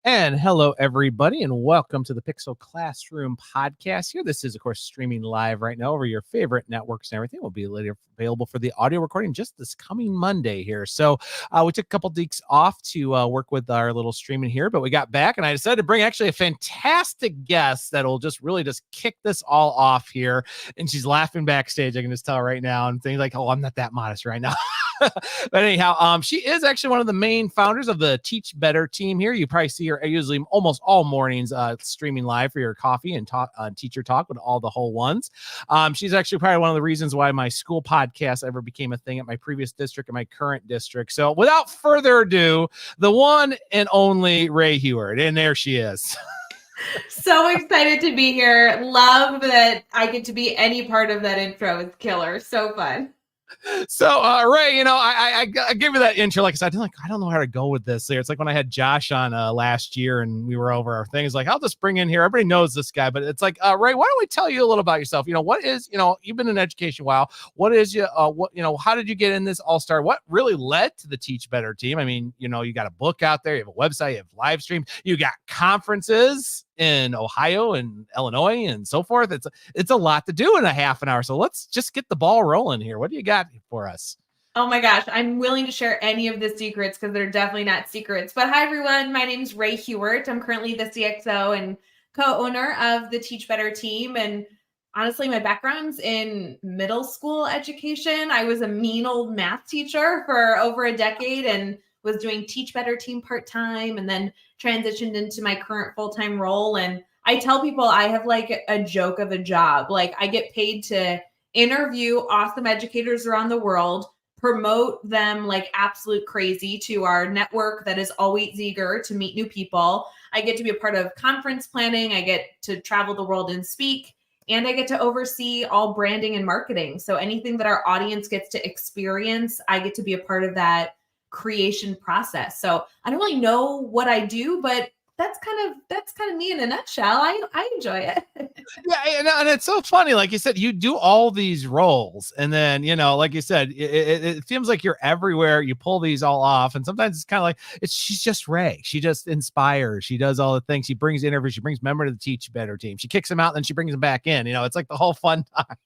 And hello, everybody, and welcome to the Pixel Classroom podcast here. This is, of course, streaming live right now over your favorite networks and everything. Will be later available for the audio recording just this coming Monday here. So we took a couple weeks off to work with our little streaming here, but we got back, and I decided to bring actually a fantastic guest that will just really just kick this all off here. And she's laughing backstage. I can just tell right now and things like, oh, I'm not that modest right now. But anyhow, she is actually one of the main founders of the Teach Better team here. You probably see her usually almost all mornings streaming live for your coffee and talk teacher talk with all the whole ones. She's actually probably one of the reasons why my school podcast ever became a thing at my previous district and my current district. So without further ado, the one and only Rae Hughart. And there she is. So excited to be here. Love that I get to be any part of that intro. It's killer. So fun. So, Rae, you know, I gave you that intro. Like I said, I don't know how to go with this here. It's like when I had Josh on last year and we were over our things. Like, I'll just bring in here. Everybody knows this guy, but it's like, Rae, why don't we tell you a little about yourself? You know, what is, you know, you've been in education a while. What is you, what, you know, how did you get in this all-star? What really led to the Teach Better team? I mean, you know, you got a book out there, you have a website, you have live streams, you got conferences in Ohio and Illinois and so forth. It's a lot to do in a half an hour. So let's just get the ball rolling here. What do you got for us? Oh my gosh, I'm willing to share any of the secrets because they're definitely not secrets. But hi everyone, my name is Rae Hughart. I'm currently the CXO and co-owner of the Teach Better team. And honestly, my background's in middle school education. I was a mean old math teacher for over a decade and was doing Teach Better team part-time and then transitioned into my current full-time role. And I tell people I have like a joke of a job. Like I get paid to interview awesome educators around the world, promote them like absolute crazy to our network that is always eager to meet new people. I get to be a part of conference planning. I get to travel the world and speak, and I get to oversee all branding and marketing. So anything that our audience gets to experience, I get to be a part of that creation process. So I don't really know what I do, but that's kind of me in a nutshell. I enjoy it. Yeah, and it's so funny. Like you said, you do all these roles, and then, you know, like you said, it seems like you're everywhere. You pull these all off, and sometimes it's kind of like she's just Rae. She just inspires. She does all the things. She brings interviews. She brings members to the Teach Better team. She kicks them out, and then she brings them back in. You know, it's like the whole fun time.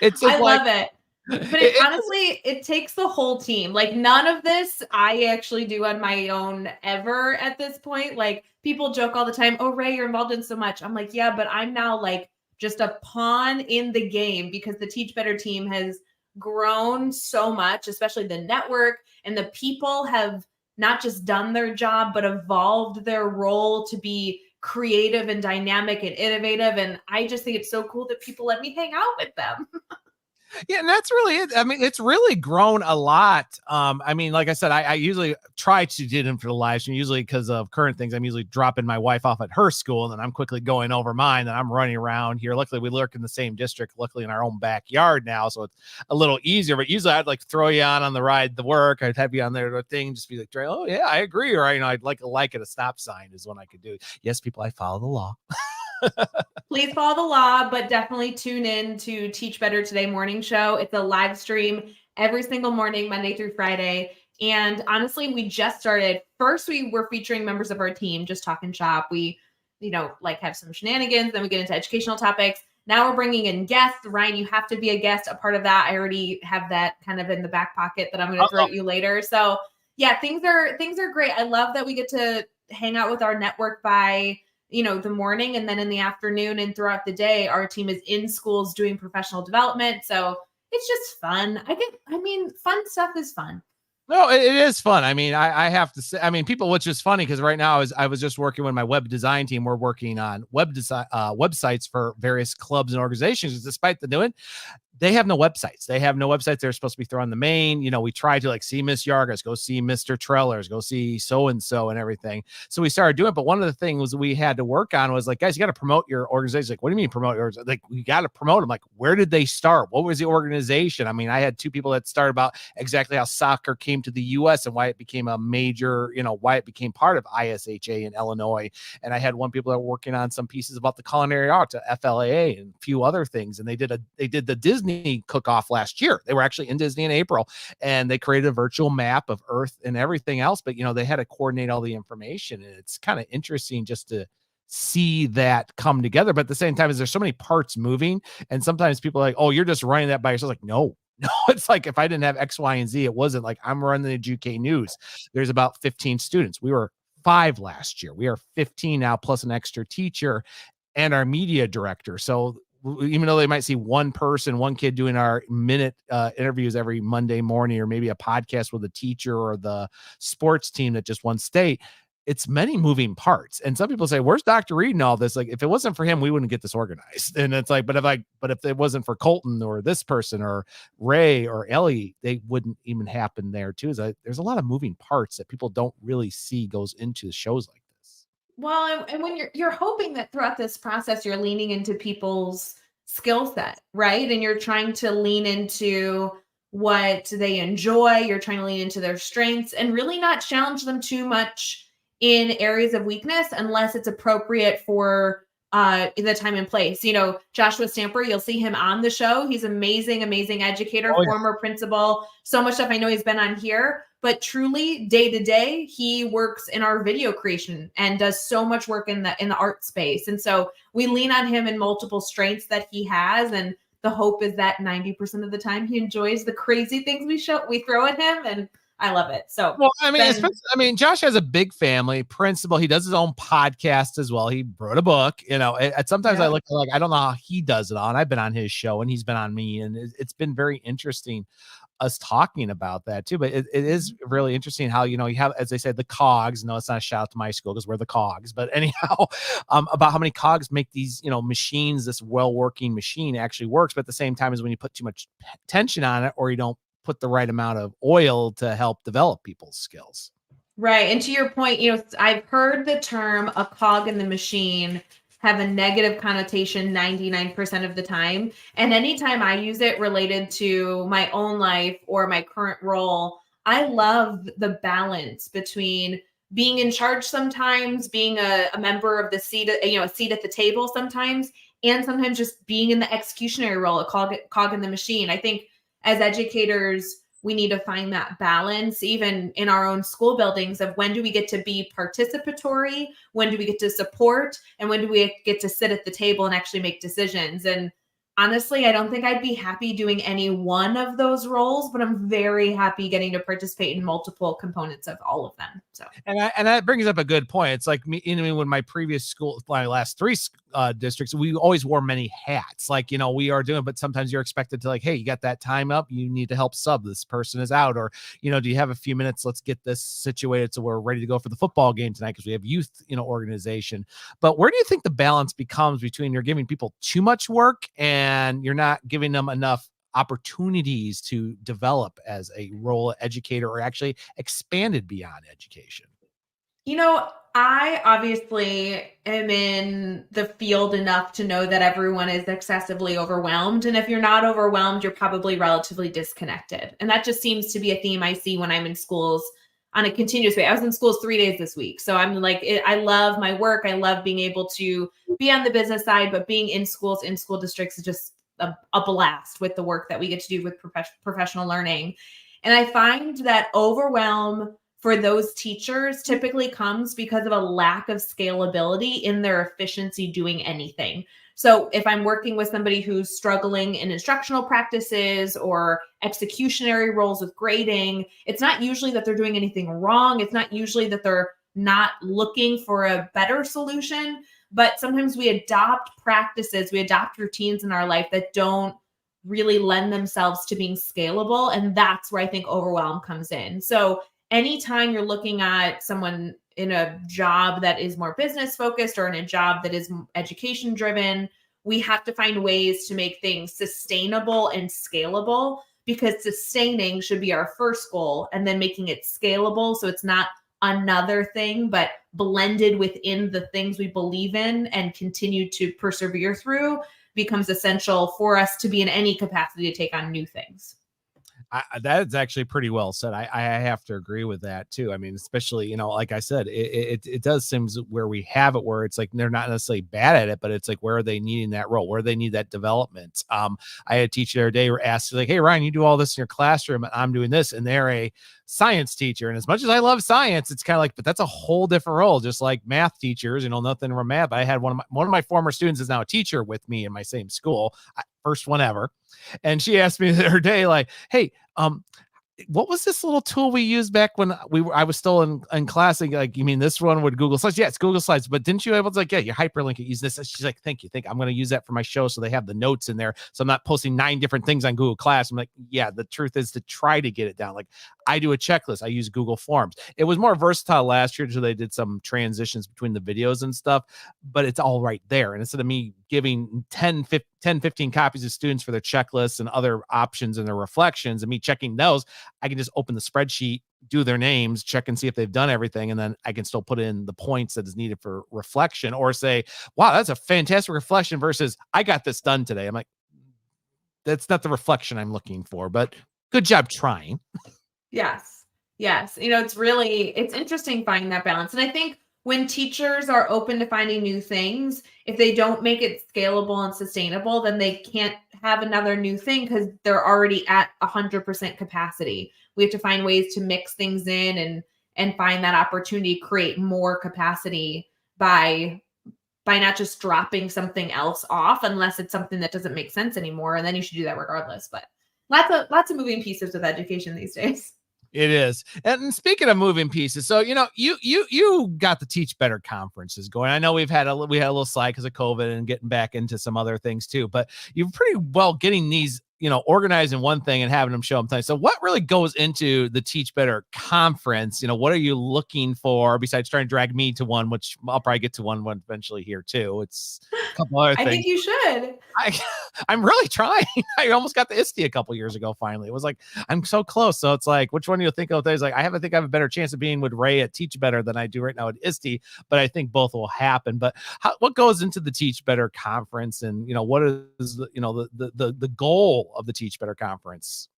It's just I love it. But honestly, it takes the whole team. Like none of this I actually do on my own ever at this point. Like people joke all the time, oh, Rae, you're involved in so much. I'm like, yeah, but I'm now like just a pawn in the game because the Teach Better team has grown so much, especially the network, and the people have not just done their job, but evolved their role to be creative and dynamic and innovative. And I just think it's so cool that people let me hang out with them. Yeah, and that's really it. I mean, it's really grown a lot. I mean, like I said, I usually try to do them for the live stream, usually because of current things. I'm usually dropping my wife off at her school, and then I'm quickly going over mine, and I'm running around here. Luckily, we work in the same district, luckily in our own backyard now, so it's a little easier. But usually I'd like throw you on the ride to work. I'd have you on there, the thing, just be like, oh, yeah, I agree. Or, you know, I'd like at a stop sign is when I could do it. Yes, people, I follow the law. Please follow the law, but definitely tune in to Teach Better Today morning show. It's a live stream every single morning, Monday through Friday. And honestly, we just started. First, we were featuring members of our team, just talking shop. We, you know, like have some shenanigans. Then we get into educational topics. Now we're bringing in guests. Ryan, you have to be a guest, a part of that. I already have that kind of in the back pocket that I'm going to throw at you later. So yeah, things are great. I love that we get to hang out with our network by, you know, the morning, and then in the afternoon and throughout the day, our team is in schools doing professional development. So it's just fun. Fun stuff is fun. No, it is fun. I mean, I have to say, I mean, people, which is funny because right now I was just working with my web design team. We're working on websites for various clubs and organizations. Despite the doing, they have no websites. They have no websites. They're supposed to be throwing the main. We tried to like see Miss Yargas, go see Mr. Trellers, go see so-and-so and everything. So we started doing it. But one of the things we had to work on was like, guys, you got to promote your organization. Like, what do you mean promote yours? Like, you got to promote them. Like, where did they start? What was the organization? I mean, I had two people that started about exactly how soccer came to the US and why it became a major, why it became part of ISHA in Illinois. And I had one people that were working on some pieces about the culinary arts, FLAA, and a few other things. And they did the Disney cook-off last year. They were actually in Disney in April, and they created a virtual map of Earth and everything else. But they had to coordinate all the information, and it's kind of interesting just to see that come together. But at the same time, there's so many parts moving, and sometimes people are like, "Oh, you're just running that by yourself." Like, no. No, it's like if I didn't have X, Y, and Z, it wasn't like I'm running the GK News. There's about 15 students. We were 5 last year. We are 15 now, plus an extra teacher and our media director. So even though they might see one kid doing our minute interviews every Monday morning, or maybe a podcast with a teacher or the sports team that just won state, it's many moving parts. And some people say, where's Dr. Reed and all this? Like, if it wasn't for him, we wouldn't get this organized. And it's like, but if it wasn't for Colton or this person or Ray or Ellie, they wouldn't even happen there too. So there's a lot of moving parts that people don't really see goes into shows like this. Well, and when you're hoping that throughout this process, you're leaning into people's skill set, right? And you're trying to lean into what they enjoy. You're trying to lean into their strengths and really not challenge them too much in areas of weakness unless it's appropriate for the time and place. Joshua Stamper, you'll see him on the show. He's amazing educator, former principal, so much stuff I know he's been on here. But truly, day to day, he works in our video creation and does so much work in the art space. And so we lean on him in multiple strengths that he has. And the hope is that 90% of the time he enjoys the crazy things we throw at him, and I love it. So, well, Josh has a big family. Principal, he does his own podcast as well. He wrote a book. Sometimes I look like I don't know how he does it on. I've been on his show and he's been on me, and it's been very interesting us talking about that too. But it is really interesting how, you have, as they said, the cogs. No, it's not a shout out to my school because we're the cogs, but anyhow, about how many cogs make these, machines, this well-working machine actually works. But at the same time as when you put too much tension on it, or you don't put the right amount of oil to help develop people's skills. Right. And to your point, I've heard the term a cog in the machine have a negative connotation 99% of the time. And anytime I use it related to my own life or my current role, I love the balance between being in charge sometimes, being a member of the seat, a seat at the table sometimes, and sometimes just being in the executionary role, a cog in the machine. I think as educators, we need to find that balance, even in our own school buildings, of when do we get to be participatory, when do we get to support, and when do we get to sit at the table and actually make decisions. And honestly, I don't think I'd be happy doing any one of those roles, but I'm very happy getting to participate in multiple components of all of them. So, and that brings up a good point. It's like me, when my previous school, my last 3 districts, we always wore many hats. Like, we are doing, but sometimes you're expected to, like, hey, you got that time up, you need to help sub, this person is out, or, do you have a few minutes? Let's get this situated so we're ready to go for the football game tonight because we have youth, organization. But where do you think the balance becomes between you're giving people too much work and you're not giving them enough opportunities to develop as a role educator, or actually expanded beyond education? I obviously am in the field enough to know that everyone is excessively overwhelmed. And if you're not overwhelmed, you're probably relatively disconnected. And that just seems to be a theme I see when I'm in schools on a continuous way. I was in schools 3 days this week. So I'm like, I love my work. I love being able to be on the business side, but being in schools, in school districts is just a blast with the work that we get to do with professional learning. And I find that overwhelm for those teachers typically comes because of a lack of scalability in their efficiency doing anything. So if I'm working with somebody who's struggling in instructional practices or executionary roles with grading, it's not usually that they're doing anything wrong. It's not usually that they're not looking for a better solution, but sometimes we adopt practices, we adopt routines in our life that don't really lend themselves to being scalable. And that's where I think overwhelm comes in. So anytime you're looking at someone in a job that is more business focused or in a job that is education driven, we have to find ways to make things sustainable and scalable, because sustaining should be our first goal, and then making it scalable so it's not another thing, but blended within the things we believe in and continue to persevere through, becomes essential for us to be in any capacity to take on new things. That is actually pretty well said. I have to agree with that too. I mean, especially, like I said, it does seem where we have it, where it's like they're not necessarily bad at it, but it's like, where are they needing that role? Where they need that development? I had a teacher the other day who asked, like, "Hey, Ryan, you do all this in your classroom, and I'm doing this," and they're a science teacher. And as much as I love science, it's kind of like, but that's a whole different role. Just like math teachers, nothing from math. But I had one of my former students is now a teacher with me in my same school, first one ever. And she asked me the other day, like, "Hey, what was this little tool we used back when I was still in class?" Like, "You mean this one with Google Slides?" "Yeah, it's Google Slides, but didn't you able to, like, yeah, you hyperlink it, use this?" And she's like, "Thank you. I'm going to use that for my show, so they have the notes in there, so I'm not posting 9 different things on Google Class." I'm like, "Yeah, the truth is to try to get it down. Like, I do a checklist. I use Google Forms." It was more versatile last year, so they did some transitions between the videos and stuff, but it's all right there. And instead of me giving 15 copies to students for their checklists and other options and their reflections, and me checking those, I can just open the spreadsheet, do their names, check and see if they've done everything, and then I can still put in the points that is needed for reflection, or say, "Wow, that's a fantastic reflection," versus, "I got this done today." I'm like, that's not the reflection I'm looking for, but good job trying. Yes. Yes. It's interesting finding that balance. And I think when teachers are open to finding new things, if they don't make it scalable and sustainable, then they can't have another new thing because they're already at 100% capacity. We have to find ways to mix things in and find that opportunity to create more capacity by not just dropping something else off, unless it's something that doesn't make sense anymore. And then you should do that regardless. But lots of moving pieces with education these days. It is. And speaking of moving pieces, so you got the Teach Better conferences going. I know we had a little slide because of COVID and getting back into some other things too, but you're pretty well getting these, organizing one thing and having them show them things. So what really goes into the Teach Better conference? What are you looking for besides trying to drag me to one, which I'll probably get to one eventually here too. It's a couple other I things. think you should. I'm really trying. I almost got the ISTE a couple years ago. Finally, it was like, I'm so close. So it's like, which one do you think of? Like, I think I have a better chance of being with Rae at Teach Better than I do right now at ISTE, but I think both will happen. But what goes into the Teach Better conference, and what is the goal of the Teach Better conference?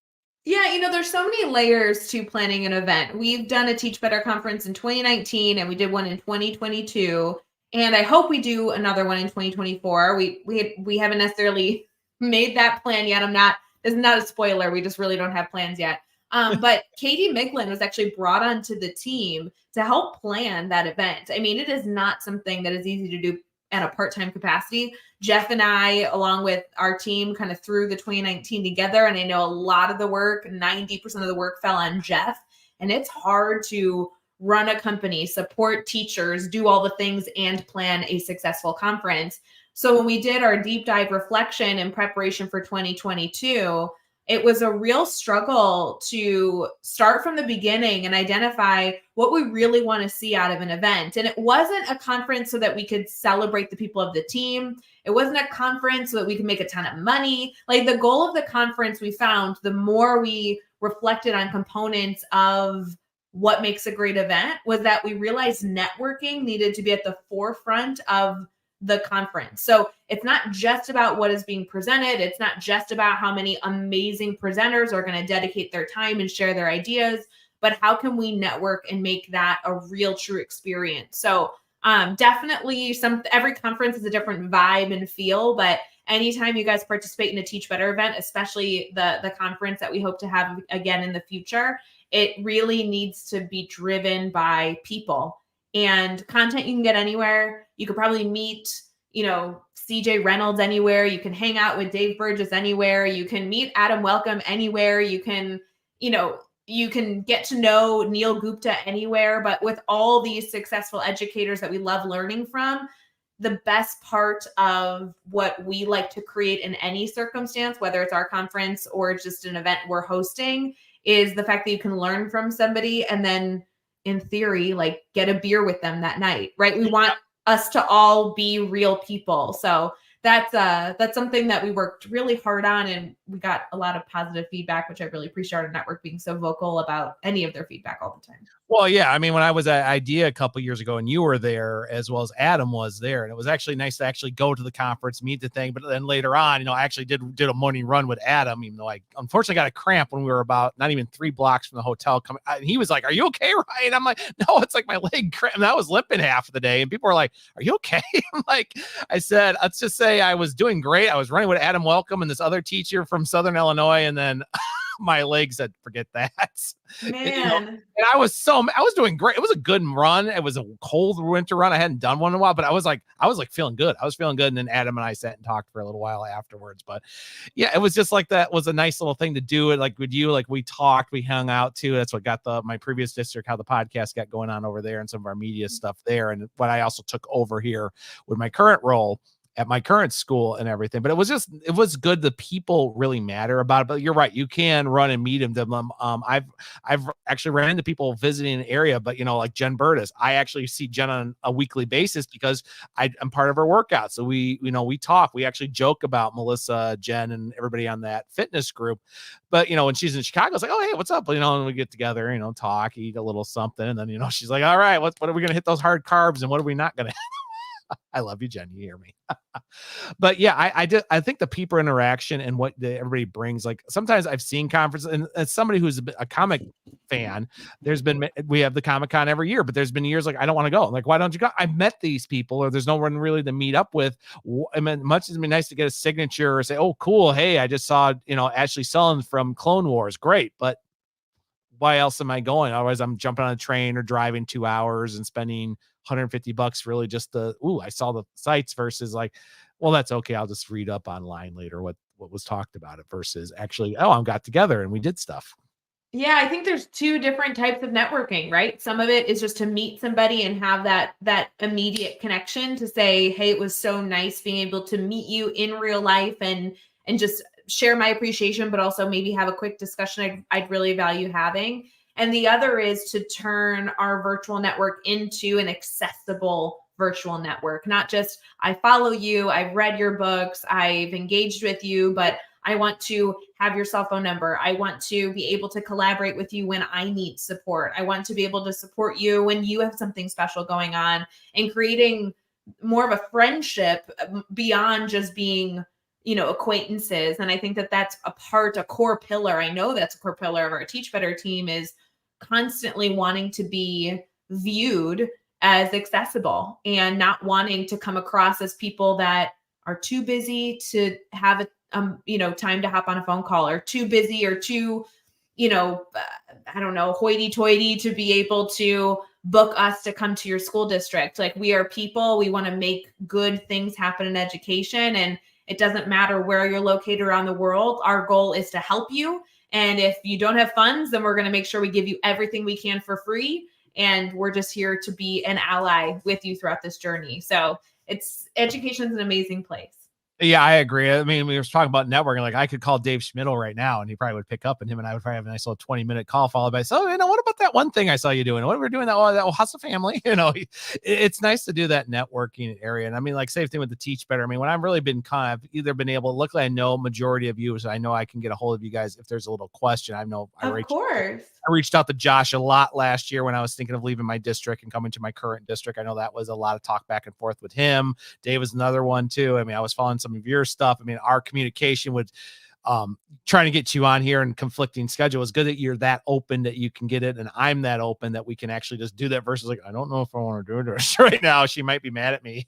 Yeah, there's so many layers to planning an event. We've done a Teach Better conference in 2019, and we did one in 2022. And I hope we do another one in 2024. We haven't necessarily made that plan yet. This is not a spoiler. We just really don't have plans yet. But Katie Miglin was actually brought onto the team to help plan that event. I mean, it is not something that is easy to do at a part-time capacity. Jeff and I, along with our team, kind of threw the 2019 together. And I know a lot of the work, 90% of the work fell on Jeff. And it's hard to run a company, support teachers, do all the things, and plan a successful conference. So when we did our deep dive reflection in preparation for 2022, it was a real struggle to start from the beginning and identify what we really want to see out of an event. And it wasn't a conference so that we could celebrate the people of the team. It wasn't a conference so that we could make a ton of money. Like, the goal of the conference, we found, the more we reflected on components of what makes a great event, was that we realized networking needed to be at the forefront of the conference. So it's not just about what is being presented. It's not just about how many amazing presenters are going to dedicate their time and share their ideas, but how can we network and make that a real true experience? So definitely every conference is a different vibe and feel, but anytime you guys participate in a Teach Better event, especially the conference that we hope to have again in the future, it really needs to be driven by people. And content you can get anywhere. You could probably meet, CJ Reynolds anywhere. You can hang out with Dave Burgess anywhere. You can meet Adam Welcome anywhere. You can get to know Neil Gupta anywhere. But with all these successful educators that we love learning from, the best part of what we like to create in any circumstance, whether it's our conference or just an event we're hosting, is the fact that you can learn from somebody and then, in theory, like, get a beer with them that night, right? We want us to all be real people. So that's something that we worked really hard on, and we got a lot of positive feedback, which I really appreciate our network being so vocal about any of their feedback all the time. Well, yeah, I mean, when I was at IDEA a couple years ago and you were there as well as Adam was there, and it was actually nice to actually go to the conference, meet the thing. But then later on, I actually did a morning run with Adam, even though I unfortunately got a cramp when we were about not even 3 blocks from the hotel coming. And he was like, "Are you okay, Ryan?" I'm like, "No, it's like my leg cramp." And I was limping half of the day, and people were like, "Are you okay?" I'm like, I said, let's just say I was doing great. I was running with Adam Welcome and this other teacher from Southern Illinois, and then my leg said, forget that. Man. And I was doing great. It was a good run. It was a cold winter run. I hadn't done one in a while, but I was like feeling good. I was feeling good. And then Adam and I sat and talked for a little while afterwards. But yeah, it was just like that was a nice little thing to do. It like with you, like we talked, we hung out too. That's what got my previous district, how the podcast got going on over there and some of our media stuff there. And what I also took over here with my current role at my current school and everything. But it was good. The people really matter about it. But you're right. You can run and meet them. I've actually ran into people visiting an area, but like Jen Burtis, I actually see Jen on a weekly basis because I'm part of her workout. So we talk, we actually joke about Melissa, Jen, and everybody on that fitness group. But when she's in Chicago, it's like, oh, hey, what's up? And we get together, talk, eat a little something. And then, she's like, all right, what are we going to hit those hard carbs and what are we not going to I love you, Jen. You hear me. But yeah, I think the people interaction and what everybody brings, like sometimes I've seen conferences, and as somebody who's a comic fan, we have the Comic-Con every year, but there's been years like, I don't want to go. I'm like, why don't you go? I've met these people, or there's no one really to meet up with. I mean, much as it'd be nice to get a signature or say, oh, cool. Hey, I just saw, Ashley Sullen from Clone Wars. Great. But why else am I going? Otherwise, I'm jumping on a train or driving 2 hours and spending $150 really just I saw the sites versus like, well, that's okay. I'll just read up online later what was talked about it versus actually, I got together and we did stuff. Yeah, I think there's two different types of networking, right? Some of it is just to meet somebody and have that immediate connection to say, "Hey, it was so nice being able to meet you in real life and just share my appreciation, but also maybe have a quick discussion I'd really value having." And the other is to turn our virtual network into an accessible virtual network, not just I follow you, I've read your books, I've engaged with you, but I want to have your cell phone number. I want to be able to collaborate with you when I need support. I want to be able to support you when you have something special going on, and creating more of a friendship beyond just being, acquaintances. And I think that that's a core pillar. I know that's a core pillar of our Teach Better team, is constantly wanting to be viewed as accessible and not wanting to come across as people that are too busy to have a time to hop on a phone call, or too busy, or too, I don't know, hoity-toity to be able to book us to come to your school district. Like, we are people. We want to make good things happen in education, and it doesn't matter where you're located around the world. Our goal is to help you. And if you don't have funds, then we're going to make sure we give you everything we can for free. And we're just here to be an ally with you throughout this journey. So education is an amazing place. Yeah, I agree. I mean, we were talking about networking. Like, I could call Dave Schmidl right now and he probably would pick up, and him and I would probably have a nice little 20-minute call followed by, so, what about that one thing I saw you doing? What were we doing that hustle family? It's nice to do that networking area. And I mean, like, same thing with the Teach Better. I mean, when I've really been kind of either been able, luckily I know majority of you, so I know I can get a hold of you guys if there's a little question. Of course. I reached out to Josh a lot last year when I was thinking of leaving my district and coming to my current district. I know that was a lot of talk back and forth with him. Dave was another one too. I mean, I was following some of your stuff. I mean, our communication would trying to get you on here and conflicting schedule. Is good that you're that open that you can get it, and I'm that open that we can actually just do that versus like, I don't know if I want to do it right now. She might be mad at me.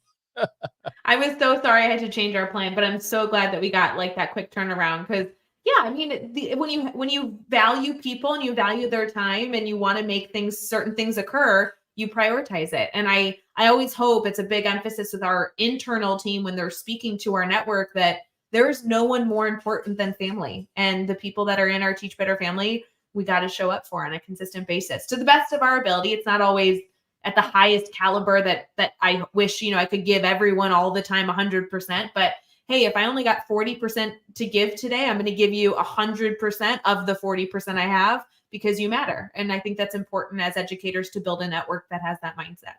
I was so sorry I had to change our plan, but I'm so glad that we got like that quick turnaround, because yeah, I mean, when you value people and you value their time and you want to make certain things occur, you prioritize it. And I always hope, it's a big emphasis with our internal team when they're speaking to our network, that there is no one more important than family. And the people that are in our Teach Better family, we got to show up for on a consistent basis to the best of our ability. It's not always at the highest caliber that I wish, I could give everyone all the time 100%. But hey, if I only got 40% to give today, I'm going to give you 100% of the 40% I have, because you matter. And I think that's important as educators, to build a network that has that mindset.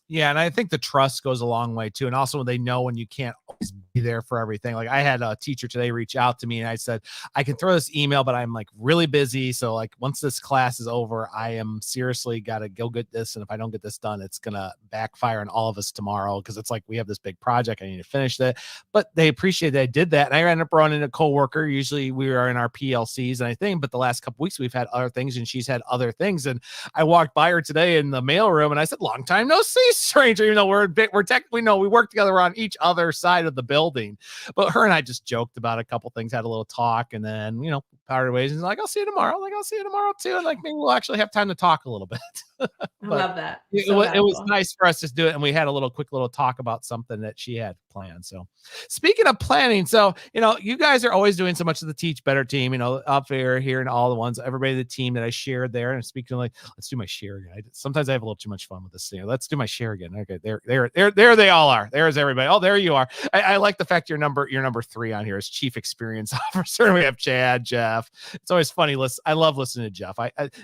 Yeah, and I think the trust goes a long way too. And also, they know when you can't always be there for everything. Like I had a teacher today reach out to me and I said, I can throw this email, but I'm like really busy. So like once this class is over, I am seriously got to go get this. And if I don't get this done, it's going to backfire on all of us tomorrow. Cause it's like, we have this big project. I need to finish that, but they appreciate that I did that. And I ended up running a coworker. Usually we are in our PLCs and I think, but the last couple weeks we've had other things and she's had other things. And I walked by her today in the mailroom and I said, long time no see, stranger. Even though we're technically, no, we work together on each other side of the building, but her and I just joked about a couple things, had a little talk, and then, parted ways. And like, I'll see you tomorrow. Like, I'll see you tomorrow too. And like, maybe we'll actually have time to talk a little bit. I love that. It was nice for us to do it. And we had a quick little talk about something that she had planned. So speaking of planning, so, you guys are always doing so much of the Teach Better team, up here and all the ones, everybody, the team that I shared there. And speaking of like, let's do my share again. Sometimes I have a little too much fun with this. Let's do my share again. Okay. There they all are. There's everybody. Oh, there you are. I like the fact you're number 3 on here as Chief Experience Officer. We have Chad, Jeff. It's always funny. I love listening to Jeff.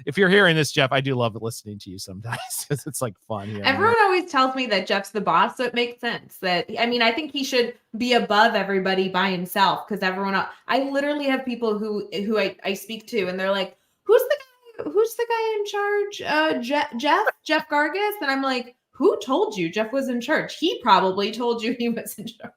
If you're hearing this, Jeff, I do love listening to you sometimes. It's like fun. Everyone always tells me that Jeff's the boss, so it makes sense. I think he should be above everybody by himself because everyone else. I literally have people who I speak to, and they're like, "Who's the guy in charge? Jeff Gargis?" And I'm like, "Who told you Jeff was in charge? He probably told you he was in charge."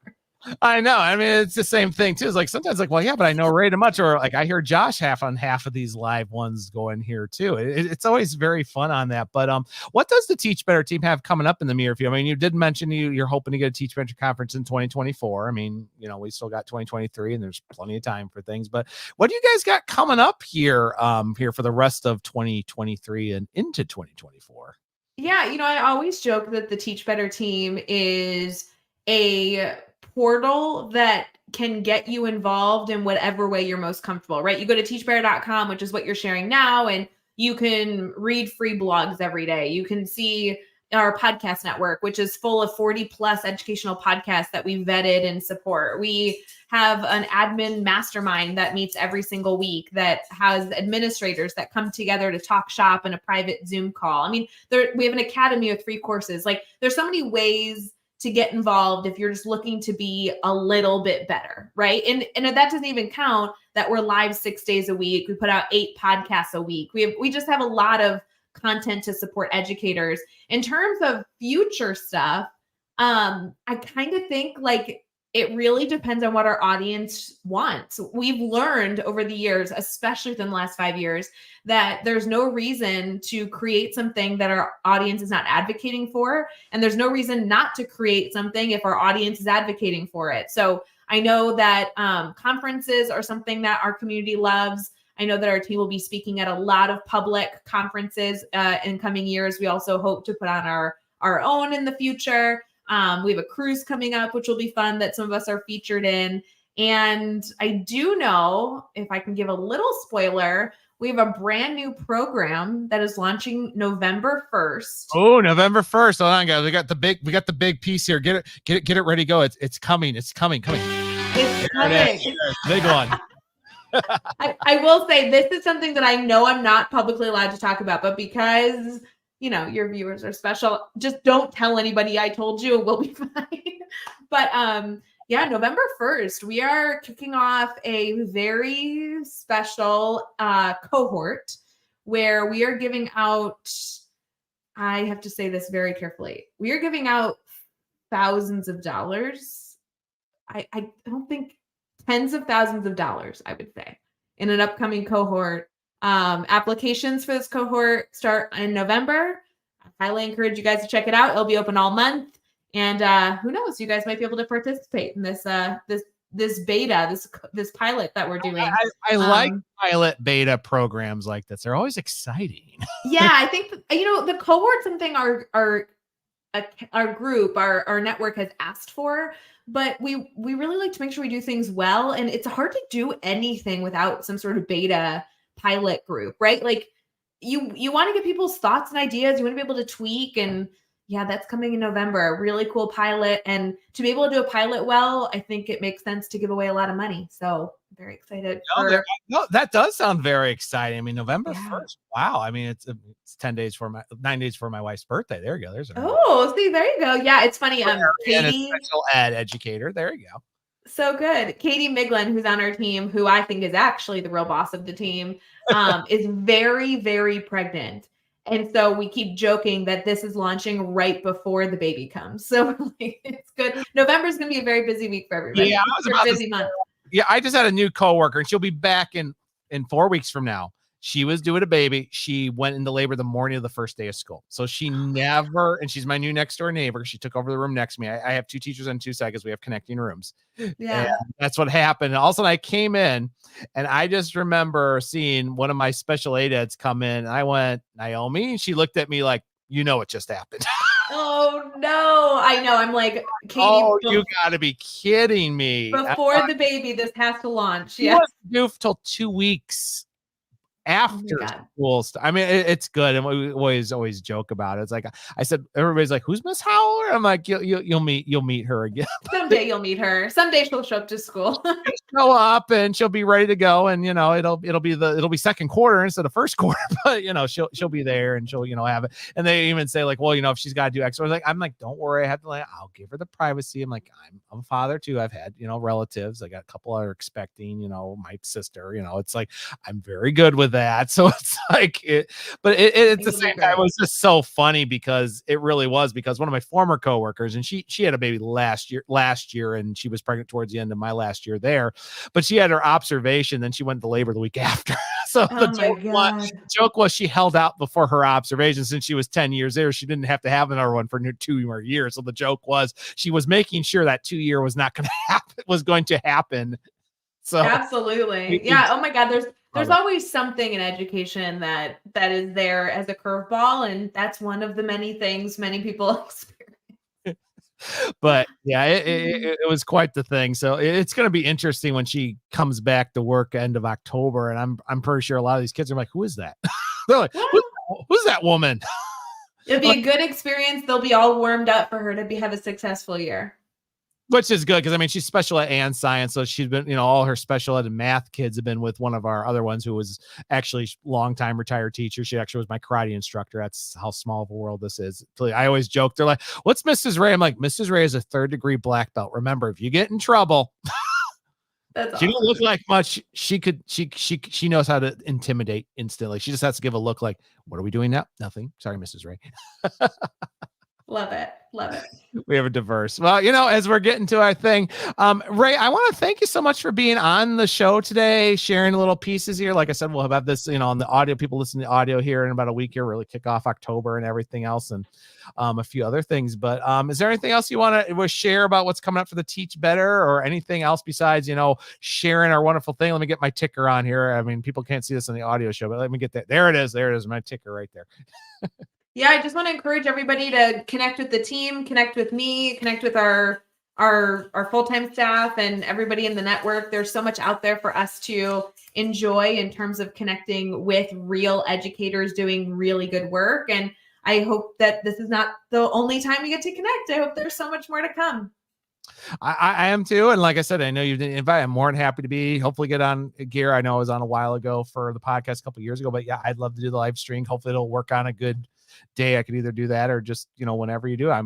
I know. I mean, it's the same thing too. It's like sometimes like, well, yeah, but I know Rae too much, or like I hear Josh half of these live ones going here too. It's always very fun on that. But what does the Teach Better team have coming up in the near future? I mean, you did mention you're hoping to get a Teach Better conference in 2024. I mean, we still got 2023, and there's plenty of time for things. But what do you guys got coming up here for the rest of 2023 and into 2024? Yeah, I always joke that the Teach Better team is a portal that can get you involved in whatever way you're most comfortable, right? You go to teachbetter.com, which is what you're sharing now, and you can read free blogs every day. You can see our podcast network, which is full of 40 plus educational podcasts that we vetted and support. We have an admin mastermind that meets every single week that has administrators that come together to talk shop in a private Zoom call. I mean, we have an academy with free courses. Like, there's so many ways to get involved if you're just looking to be a little bit better, right? And that doesn't even count that we're live 6 days a week. We put out 8 podcasts a week. We just have a lot of content to support educators. In terms of future stuff, I kind of think like it really depends on what our audience wants. We've learned over the years, especially within the last 5 years, that there's no reason to create something that our audience is not advocating for. And there's no reason not to create something if our audience is advocating for it. So I know that conferences are something that our community loves. I know that our team will be speaking at a lot of public conferences in coming years. We also hope to put on our own in the future. We have a cruise coming up, which will be fun that some of us are featured in. And I do know, if I can give a little spoiler, we have a brand new program that is launching November 1st. Oh, November 1st. Hold on, guys. We got the big piece here. Get it ready to go. It's coming. It's coming. It's coming. Big one. I will say this is something that I know I'm not publicly allowed to talk about, but because your viewers are special, just don't tell anybody I told you, and we'll be fine. But November 1st, we are kicking off a very special cohort where we are giving out, I have to say this very carefully, we are giving out thousands of dollars. I don't think tens of thousands of dollars, I would say, in an upcoming cohort. Applications for this cohort start in November. I highly encourage you guys to check it out. It'll be open all month. And who knows, you guys might be able to participate in this beta, this pilot that we're doing. I like pilot beta programs like this. They're always exciting. Yeah, I think the cohort, something our group, our network has asked for, but we really like to make sure we do things well. And it's hard to do anything without some sort of beta pilot group, right? Like you want to get people's thoughts and ideas. You want to be able to tweak, and that's coming in November. A really cool pilot, and to be able to do a pilot well, I think it makes sense to give away a lot of money. So very excited. No, that does sound very exciting. I mean, November 1st. Wow. I mean, it's 9 days for my wife's birthday. There you go. See, there you go. Yeah, it's funny. Katie, and a special ed educator. There you go. so good. Katie Miglin, who's on our team, who I think is actually the real boss of the team, is very, very pregnant. And so we keep joking that this is launching right before the baby comes. So like, it's good. November is going to be a very busy week for everybody. Yeah, I was Or about to busy month. Yeah, I just had a new coworker, and she'll be back in 4 weeks from now. She was due a baby. She went into labor the morning of the first day of school. So she never, and she's my new next door neighbor. She took over the room next to me. I have 2 teachers and 2 seconds. We have connecting rooms. And Yeah. that's what happened. And all of a sudden I came in, and I just remember seeing one of my special ed eds come in. And I went, Naomi, and she looked at me like, you know, what just happened. Oh no. I know. I'm like, Katie, Oh, you gotta be kidding me. before the baby, this has to launch. She Yeah. wasn't due till 2 weeks after school. I mean, it's good, and we always joke about it. It's like I said, everybody's like, "Who's Miss Howler?" I'm like, "You'll meet her again." Someday you'll meet her. Someday she'll show up to school. Show up, and she'll be ready to go, and you know, it'll be second quarter instead of first quarter, but you know, she'll be there, and she'll have it. And they even say like, well, you know, if she's got to do X, I'm like, don't worry, I have to I'll give her the privacy. I'm like, I'm a father too. I've had, you know, relatives. I got a couple are expecting, you know, my sister. You know, it's like I'm very good with that. So it's like it's the same time. It was just so funny because it really was, because one of my former coworkers, and she had a baby last year, and she was pregnant towards the end of my last year there, but she had her observation, then she went to labor the week after. So the joke was she held out before her observation. Since she was 10 years there, she didn't have to have another one for 2 more years. So the joke was she was making sure that 2 year was not going to happen. So absolutely. Yeah. Oh my God. There's always something in education that is there as a curveball, and that's one of the many things many people experience. But yeah, it was quite the thing. So it's going to be interesting when she comes back to work end of October, and I'm pretty sure a lot of these kids are like, "Who is that?" They're like, "Who's that woman?" It'll be a good experience. They'll be all warmed up for her to have a successful year. Which is good, because I mean, she's special ed and science, so she's been, you know, all her special ed and math kids have been with one of our other ones who was actually longtime retired teacher. She actually was my karate instructor. That's how small of a world this is. I always joke, they're like, "What's Mrs. Rae?" I'm like, "Mrs. Rae is a 3rd-degree black belt. Remember, if you get in trouble." She don't look like much. She knows how to intimidate instantly. She just has to give a look like, "What are we doing now?" "Nothing. Sorry, Mrs. Rae." Love it. We have a diverse. Well, you know, as we're getting to our thing, Rae, I want to thank you so much for being on the show today, sharing little pieces here. Like I said, we'll have this, you know, on the audio. People listen to the audio here in about a week here, really kick off October and everything else, and a few other things. But is there anything else you want to share about what's coming up for the Teach Better, or anything else besides, you know, sharing our wonderful thing? Let me get my ticker on here. I mean, people can't see this on the audio show, but let me get that. There it is. There it is. My ticker right there. Yeah, I just want to encourage everybody to connect with the team, connect with me, connect with our full-time staff and everybody in the network. There's so much out there for us to enjoy in terms of connecting with real educators doing really good work. And I hope that this is not the only time we get to connect. I hope there's so much more to come. I am too. And like I said, I know you didn't invite. I'm more than happy to be. Hopefully get on gear. I know I was on a while ago for the podcast a couple years ago, but yeah, I'd love to do the live stream. Hopefully it'll work on a good day. I could either do that or just, you know, whenever you do. I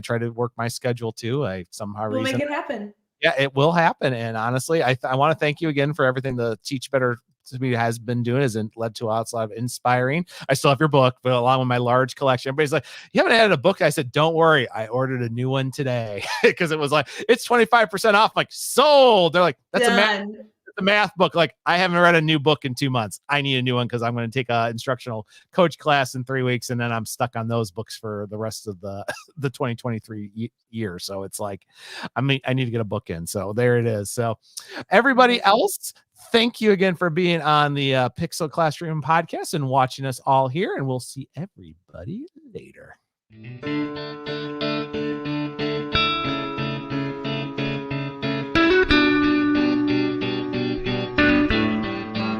try to work my schedule too. We'll make it happen. Yeah, it will happen. And honestly, I want to thank you again for everything the Teach Better to me has been doing, has led to a lot of inspiring. I still have your book, but along with my large collection, everybody's like, "You haven't added a book?" I said, "Don't worry, I ordered a new one today," because it was like, it's 25% off. I'm like, sold. They're like, "That's a math book." Like, I haven't read a new book in 2 months. I need a new one because I'm going to take a instructional coach class in 3 weeks, and then I'm stuck on those books for the rest of the 2023 year. So it's like, I mean, I need to get a book in. So there it is. So everybody else, thank you again for being on the Pixel Classroom podcast and watching us all here. And we'll see everybody later.